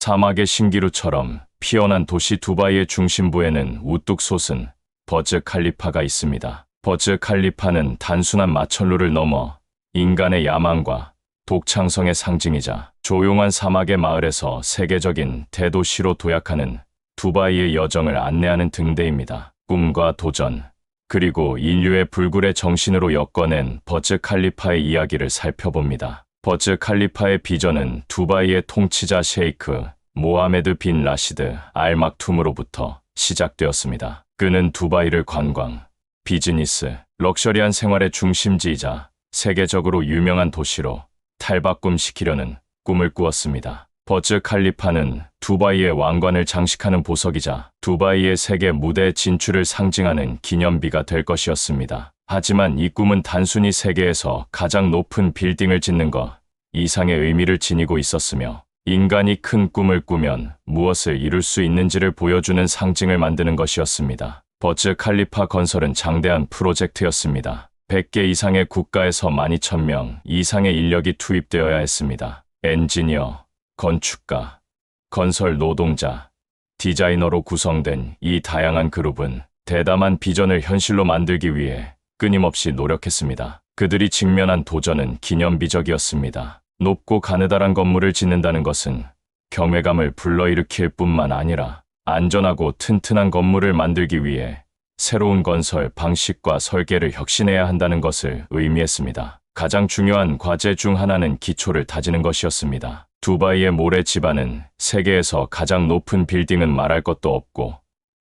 사막의 신기루처럼 피어난 도시 두바이의 중심부에는 우뚝 솟은 버즈 칼리파가 있습니다. 버즈 칼리파는 단순한 마천루를 넘어 인간의 야망과 독창성의 상징이자 조용한 사막의 마을에서 세계적인 대도시로 도약하는 두바이의 여정을 안내하는 등대입니다. 꿈과 도전, 그리고 인류의 불굴의 정신으로 엮어낸 버즈 칼리파의 이야기를 살펴봅니다. 버즈 칼리파의 비전은 두바이의 통치자 셰이크 모하메드 빈 라시드 알 막툼으로부터 시작되었습니다. 그는 두바이를 관광, 비즈니스, 럭셔리한 생활의 중심지이자 세계적으로 유명한 도시로 탈바꿈시키려는 꿈을 꾸었습니다. 버즈 칼리파는 두바이의 왕관을 장식하는 보석이자 두바이의 세계 무대 진출을 상징하는 기념비가 될 것이었습니다. 하지만 이 꿈은 단순히 세계에서 가장 높은 빌딩을 짓는 것 이상의 의미를 지니고 있었으며, 인간이 큰 꿈을 꾸면 무엇을 이룰 수 있는지를 보여주는 상징을 만드는 것이었습니다. 버즈 칼리파 건설은 장대한 프로젝트였습니다. 100개 이상의 국가에서 12,000명 이상의 인력이 투입되어야 했습니다. 엔지니어, 건축가, 건설 노동자, 디자이너로 구성된 이 다양한 그룹은 대담한 비전을 현실로 만들기 위해 끊임없이 노력했습니다. 그들이 직면한 도전은 기념비적이었습니다. 높고 가느다란 건물을 짓는다는 것은 경외감을 불러일으킬 뿐만 아니라 안전하고 튼튼한 건물을 만들기 위해 새로운 건설 방식과 설계를 혁신해야 한다는 것을 의미했습니다. 가장 중요한 과제 중 하나는 기초를 다지는 것이었습니다. 두바이의 모래 지반은 세계에서 가장 높은 빌딩은 말할 것도 없고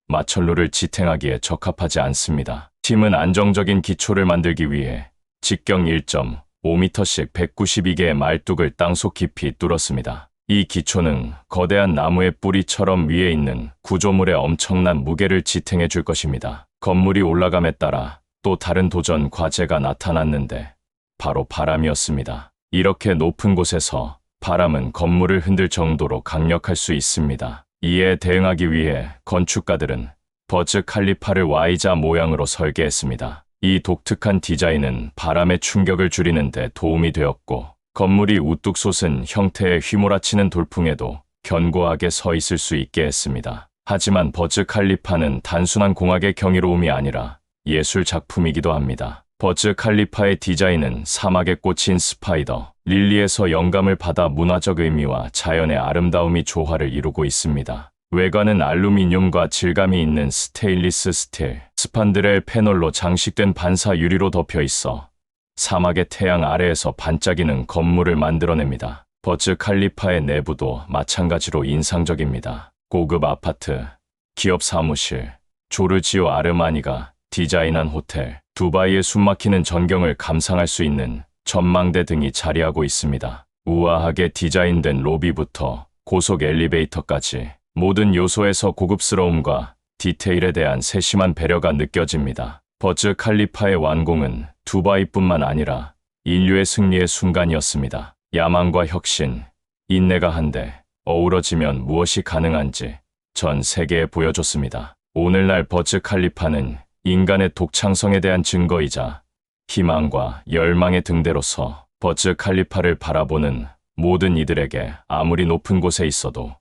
마천루를 지탱하기에 적합하지 않습니다. 팀은 안정적인 기초를 만들기 위해 직경 1.5m씩 192개의 말뚝을 땅속 깊이 뚫었습니다. 이 기초는 거대한 나무의 뿌리처럼 위에 있는 구조물의 엄청난 무게를 지탱해 줄 것입니다. 건물이 올라감에 따라 또 다른 도전 과제가 나타났는데 바로 바람이었습니다. 이렇게 높은 곳에서 바람은 건물을 흔들 정도로 강력할 수 있습니다. 이에 대응하기 위해 건축가들은 버즈 칼리파를 Y자 모양으로 설계했습니다. 이 독특한 디자인은 바람의 충격을 줄이는 데 도움이 되었고, 건물이 우뚝 솟은 형태의 휘몰아치는 돌풍에도 견고하게 서 있을 수 있게 했습니다. 하지만 버즈 칼리파는 단순한 공학의 경이로움이 아니라 예술 작품이기도 합니다. 버즈 칼리파의 디자인은 사막에 꽂힌 스파이더, 릴리에서 영감을 받아 문화적 의미와 자연의 아름다움이 조화를 이루고 있습니다. 외관은 알루미늄과 질감이 있는 스테인리스 스틸, 스판드렐 패널로 장식된 반사 유리로 덮여 있어 사막의 태양 아래에서 반짝이는 건물을 만들어냅니다. 버즈 칼리파의 내부도 마찬가지로 인상적입니다. 고급 아파트, 기업 사무실, 조르지오 아르마니가 디자인한 호텔, 두바이의 숨막히는 전경을 감상할 수 있는 전망대 등이 자리하고 있습니다. 우아하게 디자인된 로비부터 고속 엘리베이터까지 모든 요소에서 고급스러움과 디테일에 대한 세심한 배려가 느껴집니다. 버즈 칼리파의 완공은 두바이뿐만 아니라 인류의 승리의 순간이었습니다. 야망과 혁신, 인내가 한데 어우러지면 무엇이 가능한지 전 세계에 보여줬습니다. 오늘날 버즈 칼리파는 인간의 독창성에 대한 증거이자 희망과 열망의 등대로서 버즈 칼리파를 바라보는 모든 이들에게 아무리 높은 곳에 있어도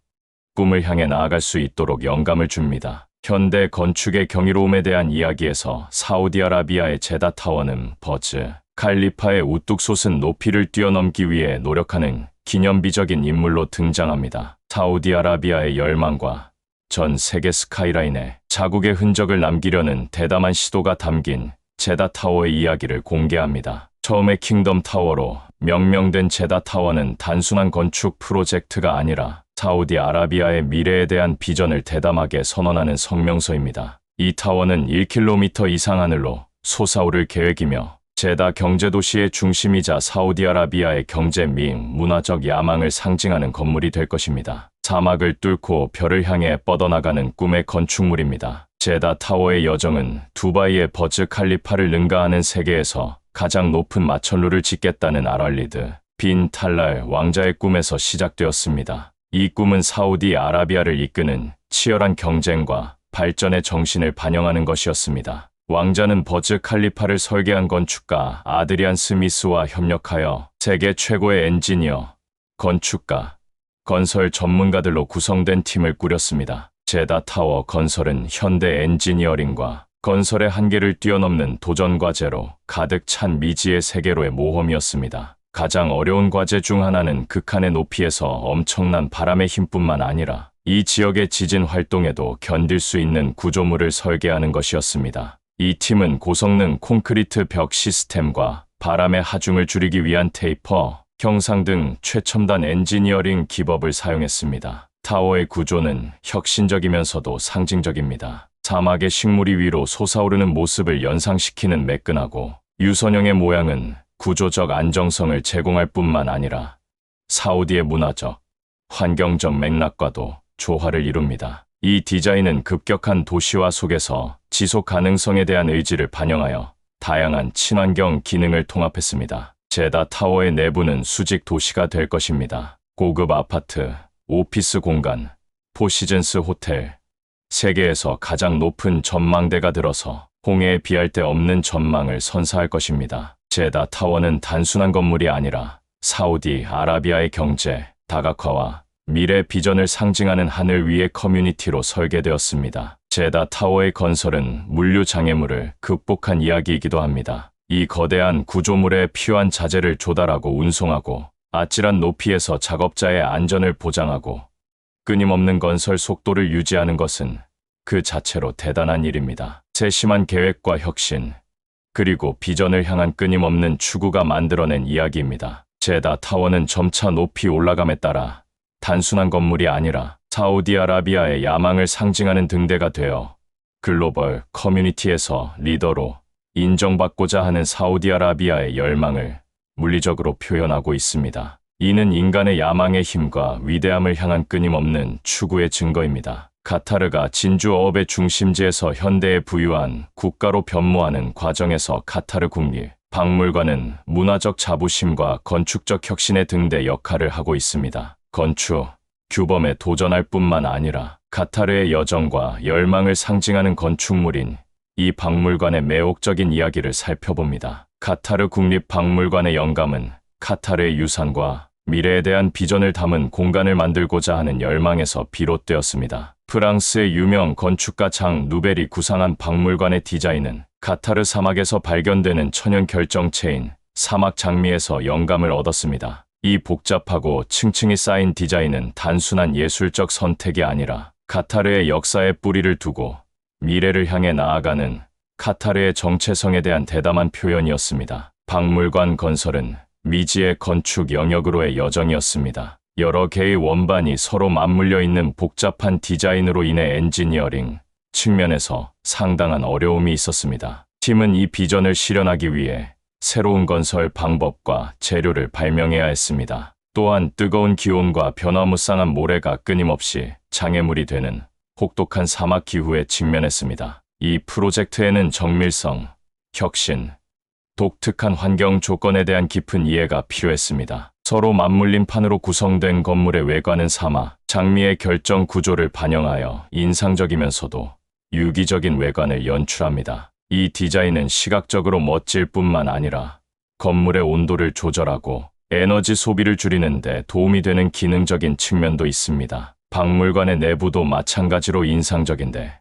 꿈을 향해 나아갈 수 있도록 영감을 줍니다. 현대 건축의 경이로움에 대한 이야기에서 사우디아라비아의 제다 타워는 버즈 칼리파의 우뚝 솟은 높이를 뛰어넘기 위해 노력하는 기념비적인 인물로 등장합니다. 사우디아라비아의 열망과 전 세계 스카이라인에 자국의 흔적을 남기려는 대담한 시도가 담긴 제다 타워의 이야기를 공개합니다. 처음에 킹덤 타워로 명명된 제다 타워는 단순한 건축 프로젝트가 아니라 사우디아라비아의 미래에 대한 비전을 대담하게 선언하는 성명서입니다. 이 타워는 1km 이상 하늘로 솟아오를 계획이며 제다 경제도시의 중심이자 사우디아라비아의 경제 및 문화적 야망을 상징하는 건물이 될 것입니다. 사막을 뚫고 별을 향해 뻗어나가는 꿈의 건축물입니다. 제다 타워의 여정은 두바이의 버즈 칼리파를 능가하는 세계에서 가장 높은 마천루를 짓겠다는 알왈리드 빈 탈랄 왕자의 꿈에서 시작되었습니다. 이 꿈은 사우디아라비아를 이끄는 치열한 경쟁과 발전의 정신을 반영하는 것이었습니다. 왕자는 버즈 칼리파를 설계한 건축가 아드리안 스미스와 협력하여 세계 최고의 엔지니어, 건축가, 건설 전문가들로 구성된 팀을 꾸렸습니다. 제다타워 건설은 현대 엔지니어링과 건설의 한계를 뛰어넘는 도전 과제로 가득 찬 미지의 세계로의 모험이었습니다. 가장 어려운 과제 중 하나는 극한의 높이에서 엄청난 바람의 힘뿐만 아니라 이 지역의 지진 활동에도 견딜 수 있는 구조물을 설계하는 것이었습니다. 이 팀은 고성능 콘크리트 벽 시스템과 바람의 하중을 줄이기 위한 테이퍼, 형상 등 최첨단 엔지니어링 기법을 사용했습니다. 타워의 구조는 혁신적이면서도 상징적입니다. 사막의 식물이 위로 솟아오르는 모습을 연상시키는 매끈하고 유선형의 모양은 구조적 안정성을 제공할 뿐만 아니라 사우디의 문화적, 환경적 맥락과도 조화를 이룹니다. 이 디자인은 급격한 도시화 속에서 지속 가능성에 대한 의지를 반영하여 다양한 친환경 기능을 통합했습니다. 제다타워의 내부는 수직 도시가 될 것입니다. 고급 아파트, 오피스 공간, 포시즌스 호텔, 세계에서 가장 높은 전망대가 들어서 홍해에 비할 데 없는 전망을 선사할 것입니다. 제다타워는 단순한 건물이 아니라 사우디 아라비아의 경제, 다각화와 미래 비전을 상징하는 하늘 위의 커뮤니티로 설계되었습니다. 제다타워의 건설은 물류 장애물을 극복한 이야기이기도 합니다. 이 거대한 구조물에 필요한 자재를 조달하고 운송하고 아찔한 높이에서 작업자의 안전을 보장하고 끊임없는 건설 속도를 유지하는 것은 그 자체로 대단한 일입니다. 세심한 계획과 혁신, 그리고 비전을 향한 끊임없는 추구가 만들어낸 이야기입니다. 제다타워는 점차 높이 올라감에 따라 단순한 건물이 아니라 사우디아라비아의 야망을 상징하는 등대가 되어 글로벌 커뮤니티에서 리더로 인정받고자 하는 사우디아라비아의 열망을 물리적으로 표현하고 있습니다. 이는 인간의 야망의 힘과 위대함을 향한 끊임없는 추구의 증거입니다. 카타르가 진주어업의 중심지에서 현대에 부유한 국가로 변모하는 과정에서 카타르 국립 박물관은 문화적 자부심과 건축적 혁신의 등대 역할을 하고 있습니다. 건축, 규범에 도전할 뿐만 아니라 카타르의 여정과 열망을 상징하는 건축물인 이 박물관의 매혹적인 이야기를 살펴봅니다. 카타르 국립박물관의 영감은 카타르의 유산과 미래에 대한 비전을 담은 공간을 만들고자 하는 열망에서 비롯되었습니다. 프랑스의 유명 건축가 장 누벨이 구상한 박물관의 디자인은 카타르 사막에서 발견되는 천연 결정체인 사막 장미에서 영감을 얻었습니다. 이 복잡하고 층층이 쌓인 디자인은 단순한 예술적 선택이 아니라 카타르의 역사에 뿌리를 두고 미래를 향해 나아가는 카타르의 정체성에 대한 대담한 표현이었습니다. 박물관 건설은 미지의 건축 영역으로의 여정이었습니다. 여러 개의 원반이 서로 맞물려 있는 복잡한 디자인으로 인해 엔지니어링 측면에서 상당한 어려움이 있었습니다. 팀은 이 비전을 실현하기 위해 새로운 건설 방법과 재료를 발명해야 했습니다. 또한 뜨거운 기온과 변화무쌍한 모래가 끊임없이 장애물이 되는 혹독한 사막 기후에 직면했습니다. 이 프로젝트에는 정밀성, 혁신, 독특한 환경 조건에 대한 깊은 이해가 필요했습니다. 서로 맞물린 판으로 구성된 건물의 외관은 사막, 장미의 결정 구조를 반영하여 인상적이면서도 유기적인 외관을 연출합니다. 이 디자인은 시각적으로 멋질 뿐만 아니라 건물의 온도를 조절하고 에너지 소비를 줄이는 데 도움이 되는 기능적인 측면도 있습니다. 박물관의 내부도 마찬가지로 인상적인데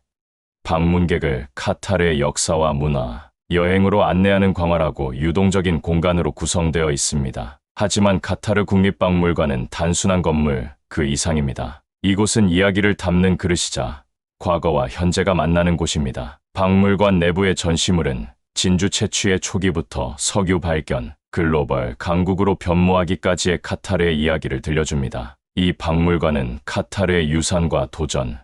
방문객을 카타르의 역사와 문화, 여행으로 안내하는 광활하고 유동적인 공간으로 구성되어 있습니다. 하지만 카타르 국립박물관은 단순한 건물 그 이상입니다. 이곳은 이야기를 담는 그릇이자 과거와 현재가 만나는 곳입니다. 박물관 내부의 전시물은 진주 채취의 초기부터 석유 발견, 글로벌 강국으로 변모하기까지의 카타르의 이야기를 들려줍니다. 이 박물관은 카타르의 유산과 도전,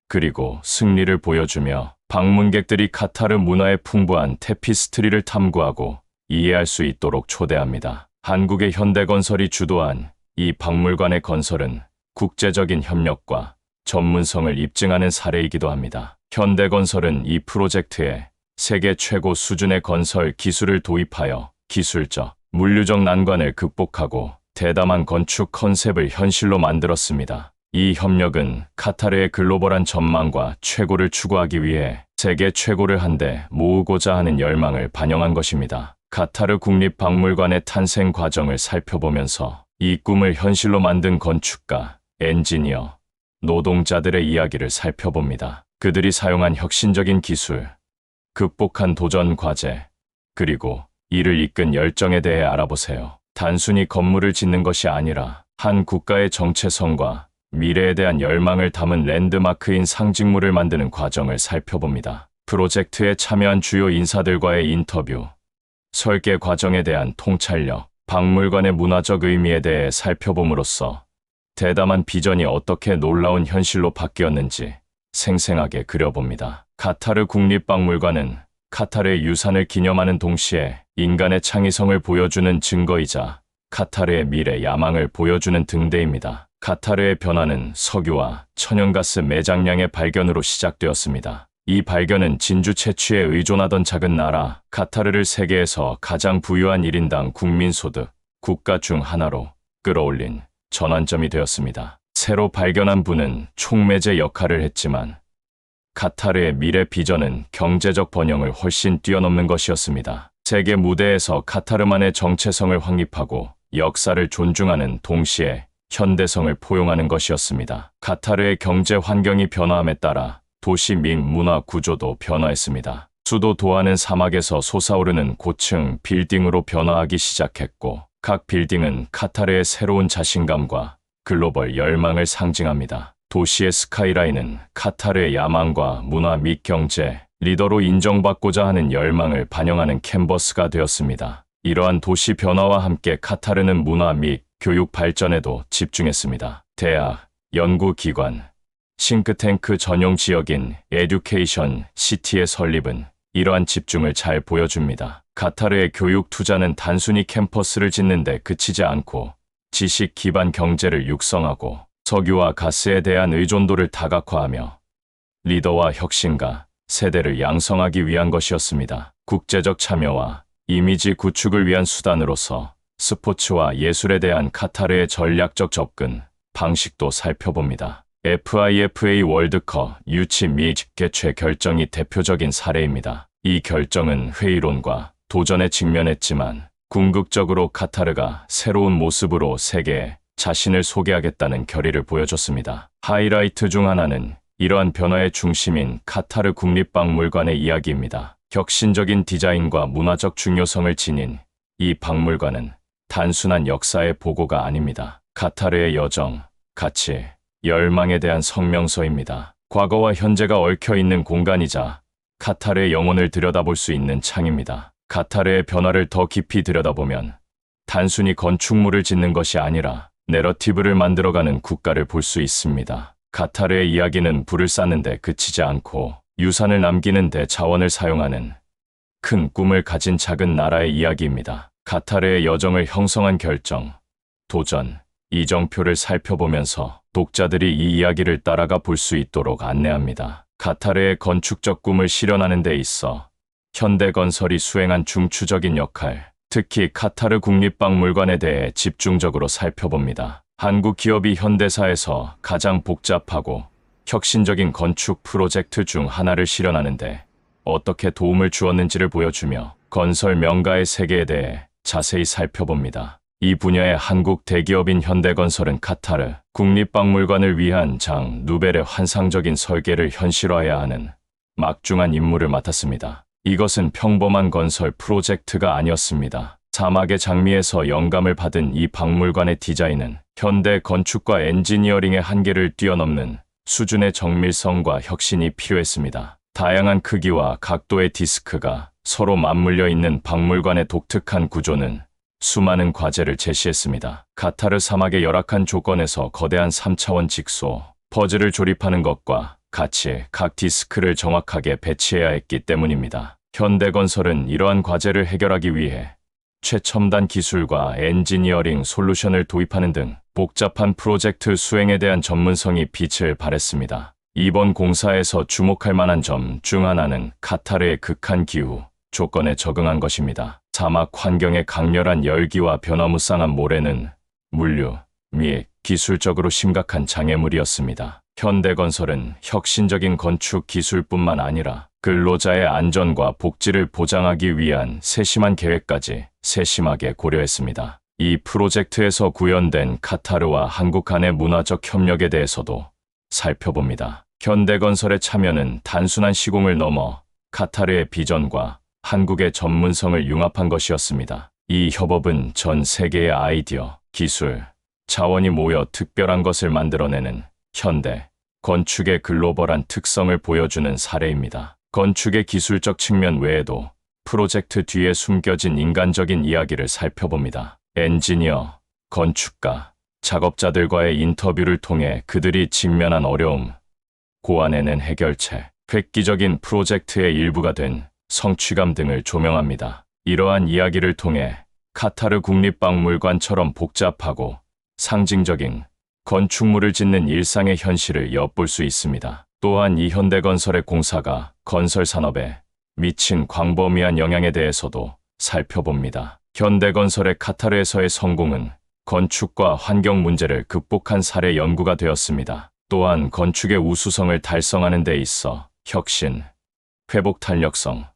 그리고 승리를 보여주며 방문객들이 카타르 문화의 풍부한 테피스트리를 탐구하고 이해할 수 있도록 초대합니다. 한국의 현대건설이 주도한 이 박물관의 건설은 국제적인 협력과 전문성을 입증하는 사례이기도 합니다. 현대건설은 이 프로젝트에 세계 최고 수준의 건설 기술을 도입하여 기술적, 물류적 난관을 극복하고 대담한 건축 컨셉을 현실로 만들었습니다. 이 협력은 카타르의 글로벌한 전망과 최고를 추구하기 위해 세계 최고를 한데 모으고자 하는 열망을 반영한 것입니다. 카타르 국립박물관의 탄생 과정을 살펴보면서 이 꿈을 현실로 만든 건축가, 엔지니어, 노동자들의 이야기를 살펴봅니다. 그들이 사용한 혁신적인 기술, 극복한 도전 과제, 그리고 이를 이끈 열정에 대해 알아보세요. 단순히 건물을 짓는 것이 아니라 한 국가의 정체성과 미래에 대한 열망을 담은 랜드마크인 상징물을 만드는 과정을 살펴봅니다. 프로젝트에 참여한 주요 인사들과의 인터뷰, 설계 과정에 대한 통찰력, 박물관의 문화적 의미에 대해 살펴봄으로써 대담한 비전이 어떻게 놀라운 현실로 바뀌었는지 생생하게 그려봅니다. 카타르 국립박물관은 카타르의 유산을 기념하는 동시에 인간의 창의성을 보여주는 증거이자 카타르의 미래 야망을 보여주는 등대입니다. 카타르의 변화는 석유와 천연가스 매장량의 발견으로 시작되었습니다. 이 발견은 진주 채취에 의존하던 작은 나라 카타르를 세계에서 가장 부유한 1인당 국민소득 국가 중 하나로 끌어올린 전환점이 되었습니다. 새로 발견한 부는 촉매제 역할을 했지만 카타르의 미래 비전은 경제적 번영을 훨씬 뛰어넘는 것이었습니다. 세계 무대에서 카타르만의 정체성을 확립하고 역사를 존중하는 동시에 현대성을 포용하는 것이었습니다. 카타르의 경제 환경이 변화함에 따라 도시 및 문화 구조도 변화했습니다. 수도 도하는 사막에서 솟아오르는 고층 빌딩으로 변화하기 시작했고 각 빌딩은 카타르의 새로운 자신감과 글로벌 열망을 상징합니다. 도시의 스카이라인은 카타르의 야망과 문화 및 경제, 리더로 인정받고자 하는 열망을 반영하는 캔버스가 되었습니다. 이러한 도시 변화와 함께 카타르는 문화 및 교육 발전에도 집중했습니다. 대학, 연구기관, 싱크탱크 전용 지역인 에듀케이션 시티의 설립은 이러한 집중을 잘 보여줍니다. 카타르의 교육 투자는 단순히 캠퍼스를 짓는 데 그치지 않고 지식 기반 경제를 육성하고 석유와 가스에 대한 의존도를 다각화하며 리더와 혁신가, 세대를 양성하기 위한 것이었습니다. 국제적 참여와 이미지 구축을 위한 수단으로서 스포츠와 예술에 대한 카타르의 전략적 접근, 방식도 살펴봅니다. FIFA 월드컵 유치 및 개최 결정이 대표적인 사례입니다. 이 결정은 회의론과 도전에 직면했지만 궁극적으로 카타르가 새로운 모습으로 세계에 자신을 소개하겠다는 결의를 보여줬습니다. 하이라이트 중 하나는 이러한 변화의 중심인 카타르 국립박물관의 이야기입니다. 혁신적인 디자인과 문화적 중요성을 지닌 이 박물관은 단순한 역사의 보고가 아닙니다. 카타르의 여정, 가치, 열망에 대한 성명서입니다. 과거와 현재가 얽혀있는 공간이자 카타르의 영혼을 들여다볼 수 있는 창입니다. 카타르의 변화를 더 깊이 들여다보면 단순히 건축물을 짓는 것이 아니라 내러티브를 만들어가는 국가를 볼 수 있습니다. 카타르의 이야기는 불을 쌓는 데 그치지 않고 유산을 남기는 데 자원을 사용하는 큰 꿈을 가진 작은 나라의 이야기입니다. 카타르의 여정을 형성한 결정, 도전, 이정표를 살펴보면서 독자들이 이 이야기를 따라가 볼 수 있도록 안내합니다. 카타르의 건축적 꿈을 실현하는 데 있어 현대건설이 수행한 중추적인 역할, 특히 카타르 국립박물관에 대해 집중적으로 살펴봅니다. 한국 기업이 현대사에서 가장 복잡하고 혁신적인 건축 프로젝트 중 하나를 실현하는데 어떻게 도움을 주었는지를 보여주며 건설 명가의 세계에 대해 자세히 살펴봅니다. 이 분야의 한국 대기업인 현대건설은 카타르 국립박물관을 위한 장 누벨의 환상적인 설계를 현실화해야 하는 막중한 임무를 맡았습니다. 이것은 평범한 건설 프로젝트가 아니었습니다. 사막의 장미에서 영감을 받은 이 박물관의 디자인은 현대 건축과 엔지니어링의 한계를 뛰어넘는 수준의 정밀성과 혁신이 필요했습니다. 다양한 크기와 각도의 디스크가 서로 맞물려 있는 박물관의 독특한 구조는 수많은 과제를 제시했습니다. 카타르 사막의 열악한 조건에서 거대한 3차원 직소, 퍼즐을 조립하는 것과 같이 각 디스크를 정확하게 배치해야 했기 때문입니다. 현대건설은 이러한 과제를 해결하기 위해 최첨단 기술과 엔지니어링 솔루션을 도입하는 등 복잡한 프로젝트 수행에 대한 전문성이 빛을 발했습니다. 이번 공사에서 주목할 만한 점 중 하나는 카타르의 극한 기후 조건에 적응한 것입니다. 사막 환경의 강렬한 열기와 변화무쌍한 모래는 물류 및 기술적으로 심각한 장애물이었습니다. 현대건설은 혁신적인 건축 기술뿐만 아니라 근로자의 안전과 복지를 보장하기 위한 세심한 계획까지 세심하게 고려했습니다. 이 프로젝트에서 구현된 카타르와 한국 간의 문화적 협력에 대해서도 살펴봅니다. 현대건설의 참여는 단순한 시공을 넘어 카타르의 비전과 한국의 전문성을 융합한 것이었습니다. 이 협업은 전 세계의 아이디어, 기술, 자원이 모여 특별한 것을 만들어내는 현대 건축의 글로벌한 특성을 보여주는 사례입니다. 건축의 기술적 측면 외에도 프로젝트 뒤에 숨겨진 인간적인 이야기를 살펴봅니다. 엔지니어, 건축가, 작업자들과의 인터뷰를 통해 그들이 직면한 어려움, 고안해낸 해결책, 획기적인 프로젝트의 일부가 된 성취감 등을 조명합니다. 이러한 이야기를 통해 카타르 국립박물관처럼 복잡하고 상징적인 건축물을 짓는 일상의 현실을 엿볼 수 있습니다. 또한 이 현대건설의 공사가 건설 산업에 미친 광범위한 영향에 대해서도 살펴봅니다. 현대건설의 카타르에서의 성공은 건축과 환경 문제를 극복한 사례 연구가 되었습니다. 또한 건축의 우수성을 달성하는 데 있어 혁신, 회복 탄력성,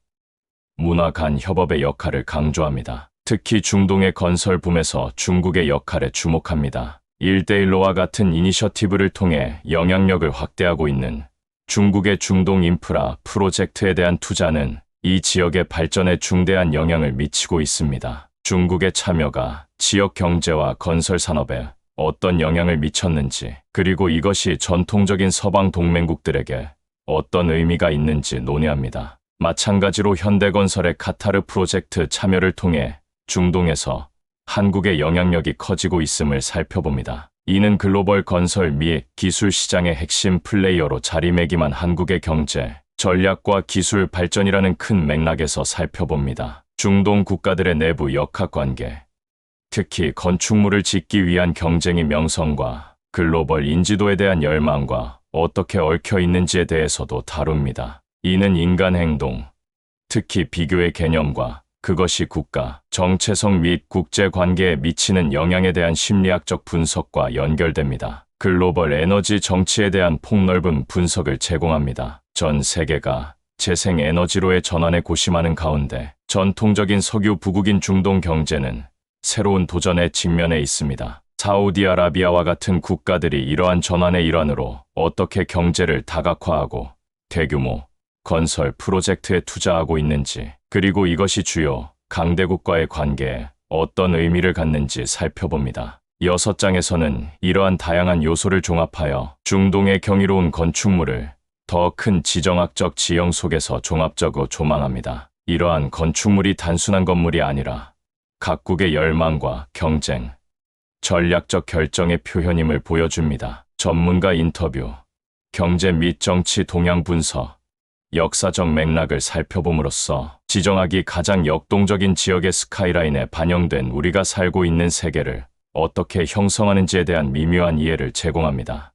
문화 간 협업의 역할을 강조합니다. 특히 중동의 건설 붐에서 중국의 역할에 주목합니다. 1대1로와 같은 이니셔티브를 통해 영향력을 확대하고 있는 중국의 중동 인프라 프로젝트에 대한 투자는 이 지역의 발전에 중대한 영향을 미치고 있습니다. 중국의 참여가 지역 경제와 건설 산업에 어떤 영향을 미쳤는지, 그리고 이것이 전통적인 서방 동맹국들에게 어떤 의미가 있는지 논의합니다. 마찬가지로 현대건설의 카타르 프로젝트 참여를 통해 중동에서 한국의 영향력이 커지고 있음을 살펴봅니다. 이는 글로벌 건설 및 기술 시장의 핵심 플레이어로 자리매김한 한국의 경제, 전략과 기술 발전이라는 큰 맥락에서 살펴봅니다. 중동 국가들의 내부 역학관계, 특히 건축물을 짓기 위한 경쟁의 명성과 글로벌 인지도에 대한 열망과 어떻게 얽혀 있는지에 대해서도 다룹니다. 이는 인간 행동, 특히 비교의 개념과 그것이 국가, 정체성 및 국제 관계에 미치는 영향에 대한 심리학적 분석과 연결됩니다. 글로벌 에너지 정치에 대한 폭넓은 분석을 제공합니다. 전 세계가 재생 에너지로의 전환에 고심하는 가운데 전통적인 석유 부국인 중동 경제는 새로운 도전에 직면해 있습니다. 사우디아라비아와 같은 국가들이 이러한 전환의 일환으로 어떻게 경제를 다각화하고 대규모 건설 프로젝트에 투자하고 있는지, 그리고 이것이 주요 강대국과의 관계에 어떤 의미를 갖는지 살펴봅니다. 6장에서는 이러한 다양한 요소를 종합하여 중동의 경이로운 건축물을 더 큰 지정학적 지형 속에서 종합적으로 조망합니다. 이러한 건축물이 단순한 건물이 아니라 각국의 열망과 경쟁, 전략적 결정의 표현임을 보여줍니다. 전문가 인터뷰, 경제 및 정치 동향 분석, 역사적 맥락을 살펴봄으로써 지정학이 가장 역동적인 지역의 스카이라인에 반영된 우리가 살고 있는 세계를 어떻게 형성하는지에 대한 미묘한 이해를 제공합니다.